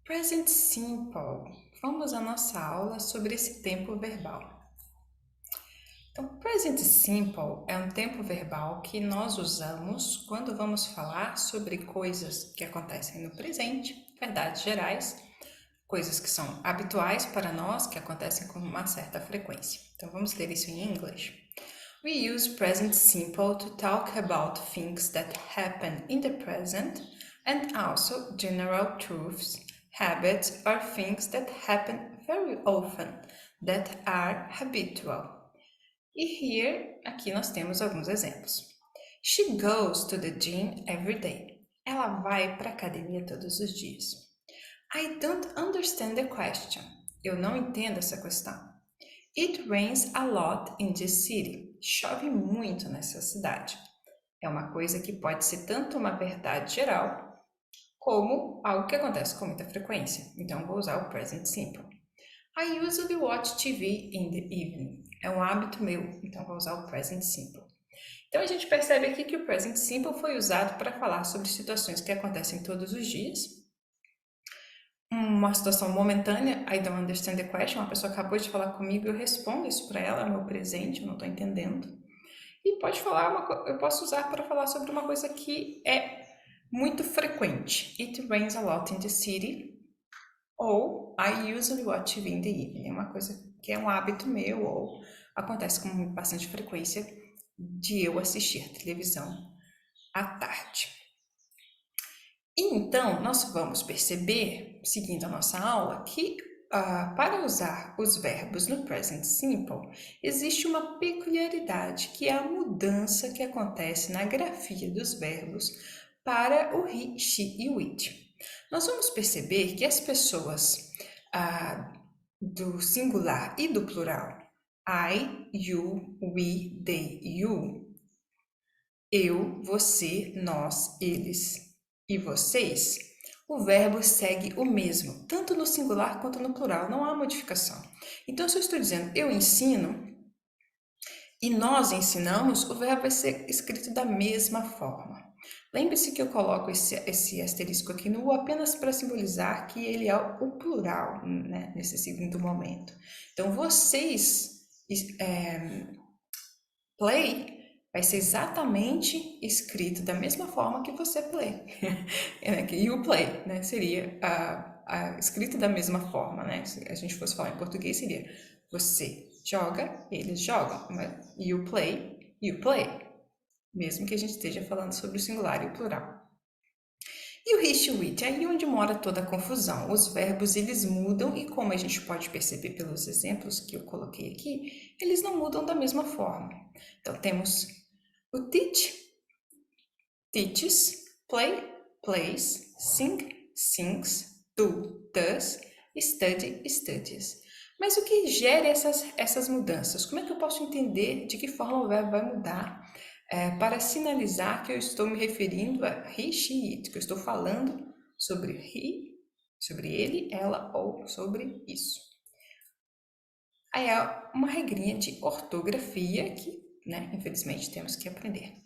Present Simple. Vamos à nossa aula sobre esse tempo verbal. Então, Present Simple é um tempo verbal que nós usamos quando vamos falar sobre coisas que acontecem no presente, verdades gerais, coisas que são habituais para nós, que acontecem com uma certa frequência. Então, vamos ler isso em inglês. We use present simple to talk about things that happen in the present and also general truths, habits, or things that happen very often that are habitual. E here, aqui nós temos alguns exemplos. She goes to the gym every day. Ela vai para a academia todos os dias. I don't understand the question. Eu não entendo essa questão. It rains a lot in this city. Chove muito nessa cidade. É uma coisa que pode ser tanto uma verdade geral, como algo que acontece com muita frequência. Então, vou usar o present simple. I usually watch TV in the evening. É um hábito meu, então vou usar o present simple. Então, a gente percebe aqui que o present simple foi usado para falar sobre situações que acontecem todos os dias. Uma situação momentânea, I don't understand the question, uma pessoa acabou de falar comigo, eu respondo isso para ela, é o meu presente, eu não estou entendendo. E pode falar eu posso usar para falar sobre uma coisa que é muito frequente. It rains a lot in the city. Ou I usually watch TV in the evening. É uma coisa que é um hábito meu ou acontece com bastante frequência de eu assistir televisão à tarde. E então, nós vamos perceber, seguindo a nossa aula, que para usar os verbos no present simple, existe uma peculiaridade, que é a mudança que acontece na grafia dos verbos para o he, she e o it. Nós vamos perceber que as pessoas do singular e do plural, I, you, we, they, you, eu, você, nós, eles e vocês, o verbo segue o mesmo, tanto no singular quanto no plural, não há modificação. Então, se eu estou dizendo eu ensino e nós ensinamos, o verbo vai ser escrito da mesma forma. Lembre-se que eu coloco esse asterisco aqui no U apenas para simbolizar que ele é o plural, né, nesse segundo momento. Então, vocês play vai ser exatamente escrito da mesma forma que você play. You play, né? Seria escrito da mesma forma, né? Se a gente fosse falar em português, seria você joga, eles jogam. You play, you play. Mesmo que a gente esteja falando sobre o singular e o plural. E o he, she, it, é aí onde mora toda a confusão. Os verbos, eles mudam e como a gente pode perceber pelos exemplos que eu coloquei aqui, eles não mudam da mesma forma. Então, temos o teach, teaches, play, plays, sing, sings, do, does, study, studies. Mas o que gera essas mudanças? Como é que eu posso entender de que forma o verbo vai mudar para sinalizar que eu estou me referindo a he, she, it, que eu estou falando sobre he, sobre ele, ela ou sobre isso? Aí é uma regrinha de ortografia que, né, infelizmente, temos que aprender.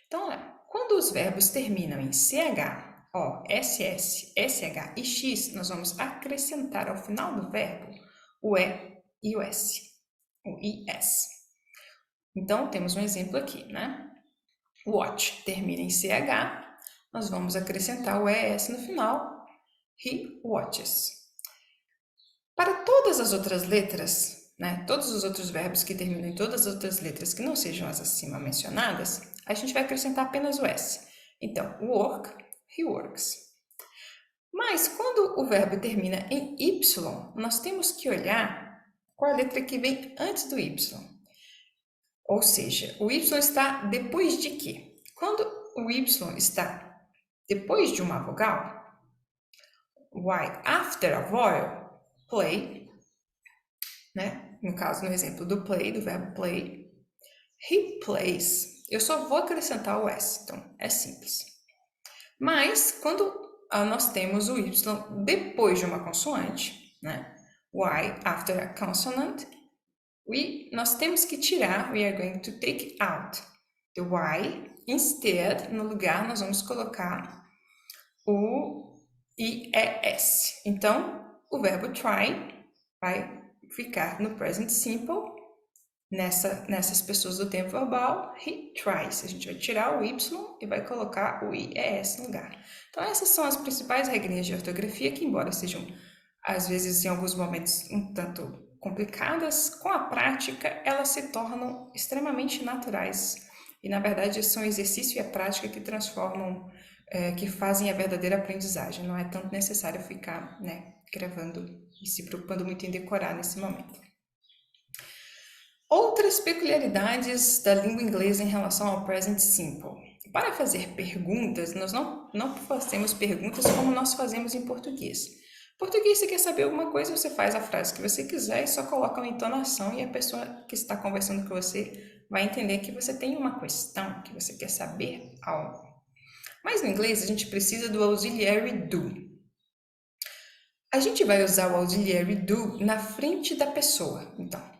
Então, quando os verbos terminam em CH, O, SS, SH e X, nós vamos acrescentar ao final do verbo o E e o S, o IS. Então, temos um exemplo aqui, né? Watch termina em CH, nós vamos acrescentar o ES no final, he watches. Para todas as outras letras, né, todos os outros verbos que terminam em todas as outras letras que não sejam as acima mencionadas, a gente vai acrescentar apenas o S. Então, work, he works. Mas quando o verbo termina em Y, nós temos que olhar qual a letra que vem antes do Y. Ou seja, o Y está depois de quê? Quando o Y está depois de uma vogal, why after a vowel, play, né? No caso, no exemplo do play, do verbo play, he plays. Eu só vou acrescentar o S, então é simples. Mas quando nós temos o Y depois de uma consoante, né? Y after a consonant, nós temos que tirar, we are going to take out the Y. Instead, no lugar, nós vamos colocar o IES. Então, o verbo try vai ficar no present simple, nessas pessoas do tempo verbal, he tries. A gente vai tirar o Y e vai colocar o IES no lugar. Então, essas são as principais regrinhas de ortografia que, embora sejam, às vezes, em alguns momentos, um tanto complicadas, com a prática, elas se tornam extremamente naturais. E, na verdade, são o exercício e a prática que transformam, que fazem a verdadeira aprendizagem. Não é tanto necessário ficar, gravando e se preocupando muito em decorar nesse momento. Outras peculiaridades da língua inglesa em relação ao present simple. Para fazer perguntas, nós não fazemos perguntas como nós fazemos em português. Em português, você quer saber alguma coisa, você faz a frase que você quiser e só coloca uma entonação e a pessoa que está conversando com você vai entender que você tem uma questão, que você quer saber algo. Mas no inglês, a gente precisa do auxiliary do. A gente vai usar o auxiliary do na frente da pessoa, então.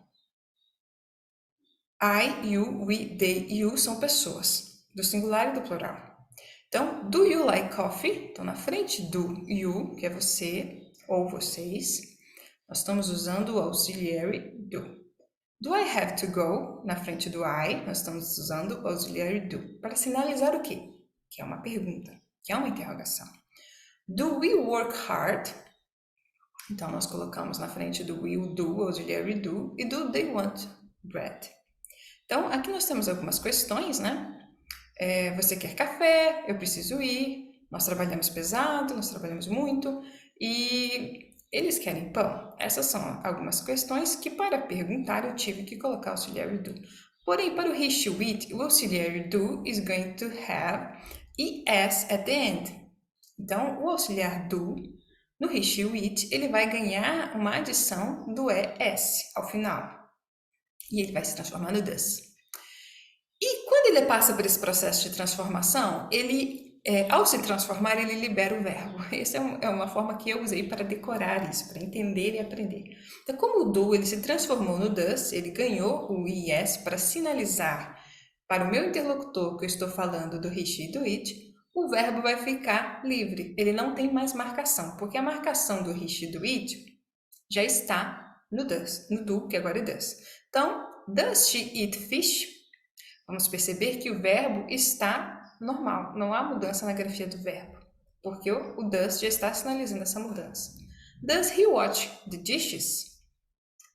I, you, we, they, you são pessoas, do singular e do plural. Então, do you like coffee? Então, na frente do you, que é você ou vocês, nós estamos usando o auxiliary do. Do I have to go? Na frente do I, nós estamos usando o auxiliary do. Para sinalizar o quê? Que é uma pergunta, que é uma interrogação. Do we work hard? Então, nós colocamos na frente do will do, auxiliary do, e do they want bread. Então, aqui nós temos algumas questões, né? Você quer café? Eu preciso ir. Nós trabalhamos pesado, nós trabalhamos muito. E eles querem pão? Essas são algumas questões que, para perguntar, eu tive que colocar o auxiliary do. Porém, para o he, she, it, o auxiliary do is going to have es at the end. Então, o auxiliar do, no he, she, it, ele vai ganhar uma adição do es ao final. E ele vai se transformar no does. E quando ele passa por esse processo de transformação, ao se transformar, ele libera o verbo. Essa é uma forma que eu usei para decorar isso, para entender e aprender. Então, como o do ele se transformou no does, ele ganhou o es para sinalizar para o meu interlocutor que eu estou falando do he, she, do it, o verbo vai ficar livre. Ele não tem mais marcação, porque a marcação do he, she, do it já está no does, no do, que agora é does. Então, does she eat fish? Vamos perceber que o verbo está normal, não há mudança na grafia do verbo, porque o does já está sinalizando essa mudança. Does he watch the dishes?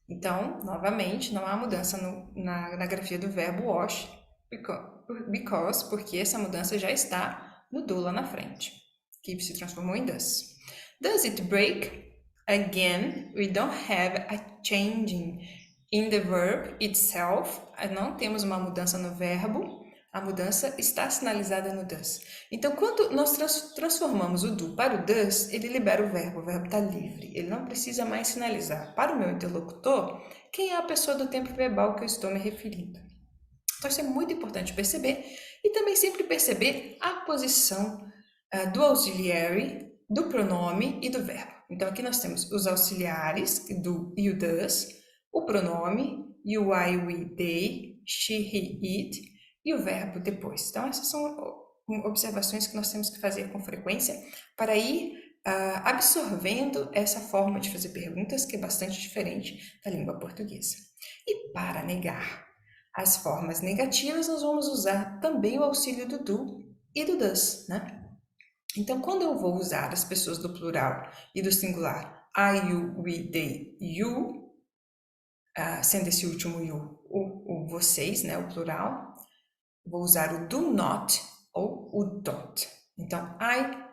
Então, novamente, não há mudança na grafia do verbo wash, porque essa mudança já está no do lá na frente, que se transformou em does. Does it break? Again, we don't have a changing in the verb itself. Não temos uma mudança no verbo, a mudança está sinalizada no does. Então, quando nós transformamos o do para o does, ele libera o verbo está livre, ele não precisa mais sinalizar para o meu interlocutor quem é a pessoa do tempo verbal que eu estou me referindo. Então, isso é muito importante perceber e também sempre perceber a posição do auxiliary, do pronome e do verbo. Então, aqui nós temos os auxiliares do e o does, o pronome, you, I, we, they, she, he, it, e o verbo depois. Então, essas são observações que nós temos que fazer com frequência para ir absorvendo essa forma de fazer perguntas que é bastante diferente da língua portuguesa. E para negar as formas negativas, nós vamos usar também o auxílio do do e do does, né? Então, quando eu vou usar as pessoas do plural e do singular, I, you, we, they, you, sendo esse último you o vocês, né, o plural, vou usar o do not ou o don't. Então, I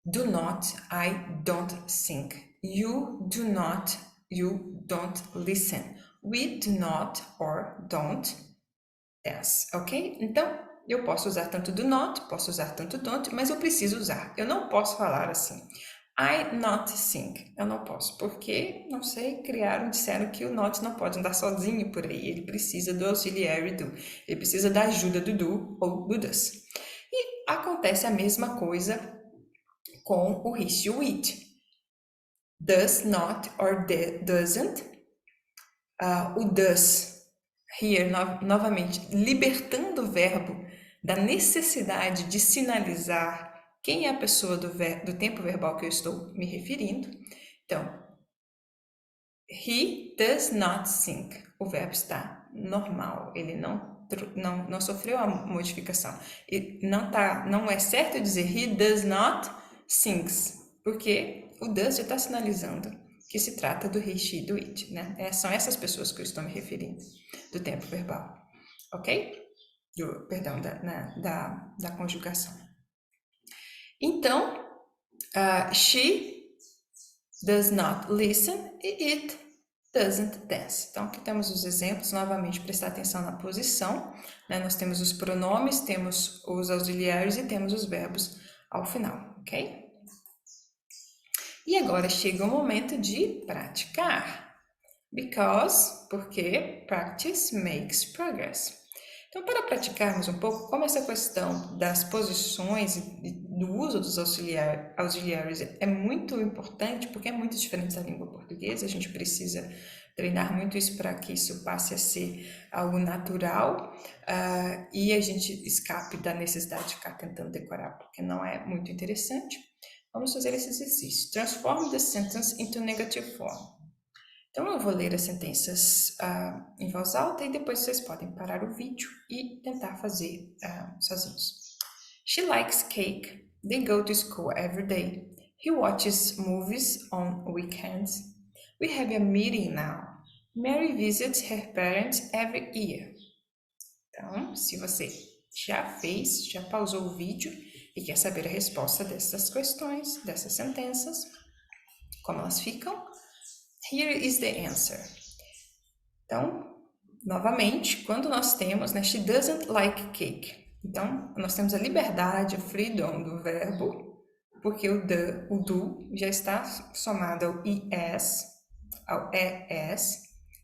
do not, I don't sing. You do not, you don't listen. We do not or don't dance, ok? Então, eu posso usar tanto do not, posso usar tanto don't, mas eu preciso usar. Eu não posso falar assim, I not sing. Eu não posso, porque, não sei, disseram que o not não pode andar sozinho por aí. Ele precisa do auxiliary do. Ele precisa da ajuda do do ou do does. E acontece a mesma coisa com o he, she, it. Does not or doesn't. O does, here, novamente, libertando o verbo da necessidade de sinalizar quem é a pessoa do tempo verbal que eu estou me referindo. Então, he does not sing. O verbo está normal, ele não sofreu a modificação. E não é certo dizer he does not sings, porque o does já está sinalizando que se trata do he, she, do it, né? São essas pessoas que eu estou me referindo, do tempo verbal, ok? Perdão, da conjugação. Então, she does not listen e it doesn't dance. Então, aqui temos os exemplos, novamente prestar atenção na posição, né? Nós temos os pronomes, temos os auxiliares e temos os verbos ao final, ok? E agora chega o momento de praticar. Porque practice makes progress. Então, para praticarmos um pouco como essa questão das posições e do uso dos auxiliares é muito importante, porque é muito diferente da língua portuguesa, a gente precisa treinar muito isso para que isso passe a ser algo natural e a gente escape da necessidade de ficar tentando decorar, porque não é muito interessante. Vamos fazer esse exercício. Transform the sentence into negative form. Então, eu vou ler as sentenças em voz alta e depois vocês podem parar o vídeo e tentar fazer sozinhos. She likes cake. They go to school every day. He watches movies on weekends. We have a meeting now. Mary visits her parents every year. Então, se você já pausou o vídeo e quer saber a resposta dessas questões, dessas sentenças, como elas ficam, here is the answer. Então, novamente, quando nós temos, né, she doesn't like cake. Então, nós temos a liberdade, o freedom do verbo, porque o do já está somado ao es,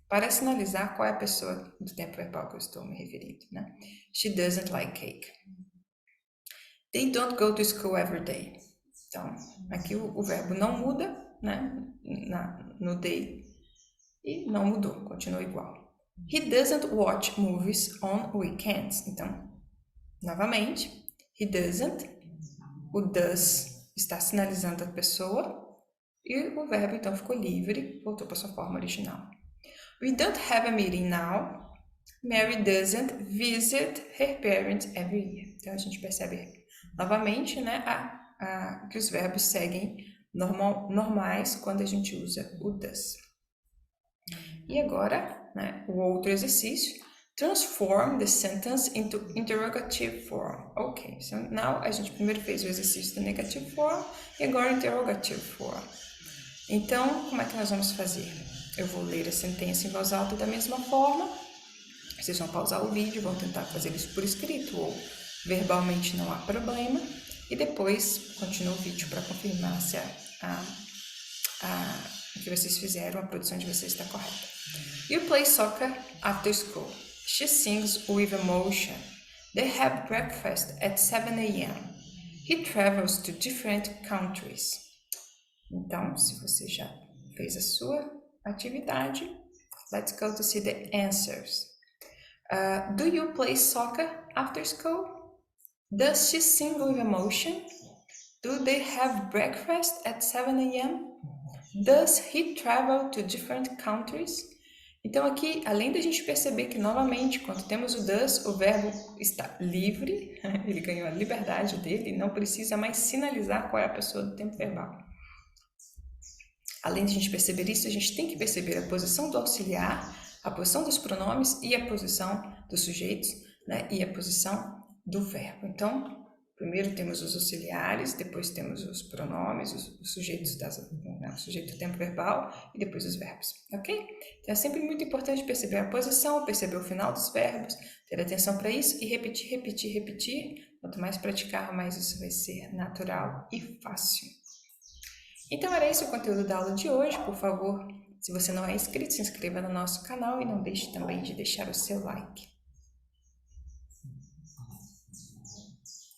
para sinalizar qual é a pessoa do tempo verbal que eu estou me referindo, né? She doesn't like cake. They don't go to school every day. Então, aqui o verbo não muda, né? No day. E não mudou, continua igual. He doesn't watch movies on weekends. Então, novamente, he doesn't. O does está sinalizando a pessoa. E o verbo, então, ficou livre, voltou para sua forma original. We don't have a meeting now. Mary doesn't visit her parents every year. Então, a gente percebe novamente, né, que os verbos seguem normais quando a gente usa o does. E agora, né, o outro exercício. Transform the sentence into interrogative form. Ok, so now a gente primeiro fez o exercício do negative form e agora interrogative form. Então, como é que nós vamos fazer? Eu vou ler a sentença em voz alta da mesma forma. Vocês vão pausar o vídeo, vão tentar fazer isso por escrito ou verbalmente, não há problema. E depois continua o vídeo para confirmar se o que vocês fizeram, a produção de vocês está correta. You play soccer after school. She sings with emotion. They have breakfast at 7 a.m. He travels to different countries. Então, se você já fez a sua atividade, let's go to see the answers. Do you play soccer after school? Does she sing with emotion? Do they have breakfast at 7 a.m.? Does he travel to different countries? Então aqui, além da gente perceber que novamente, quando temos o does, o verbo está livre, ele ganhou a liberdade dele, não precisa mais sinalizar qual é a pessoa do tempo verbal. Além de a gente perceber isso, a gente tem que perceber a posição do auxiliar, a posição dos pronomes e a posição dos sujeitos, né, e a posição do verbo. Então, primeiro temos os auxiliares, depois temos os pronomes, os sujeitos o sujeito do tempo verbal e depois os verbos, ok? Então é sempre muito importante perceber a posição, perceber o final dos verbos, ter atenção para isso e repetir, repetir, repetir. Quanto mais praticar, mais isso vai ser natural e fácil. Então era esse o conteúdo da aula de hoje. Por favor, se você não é inscrito, se inscreva no nosso canal e não deixe também de deixar o seu like.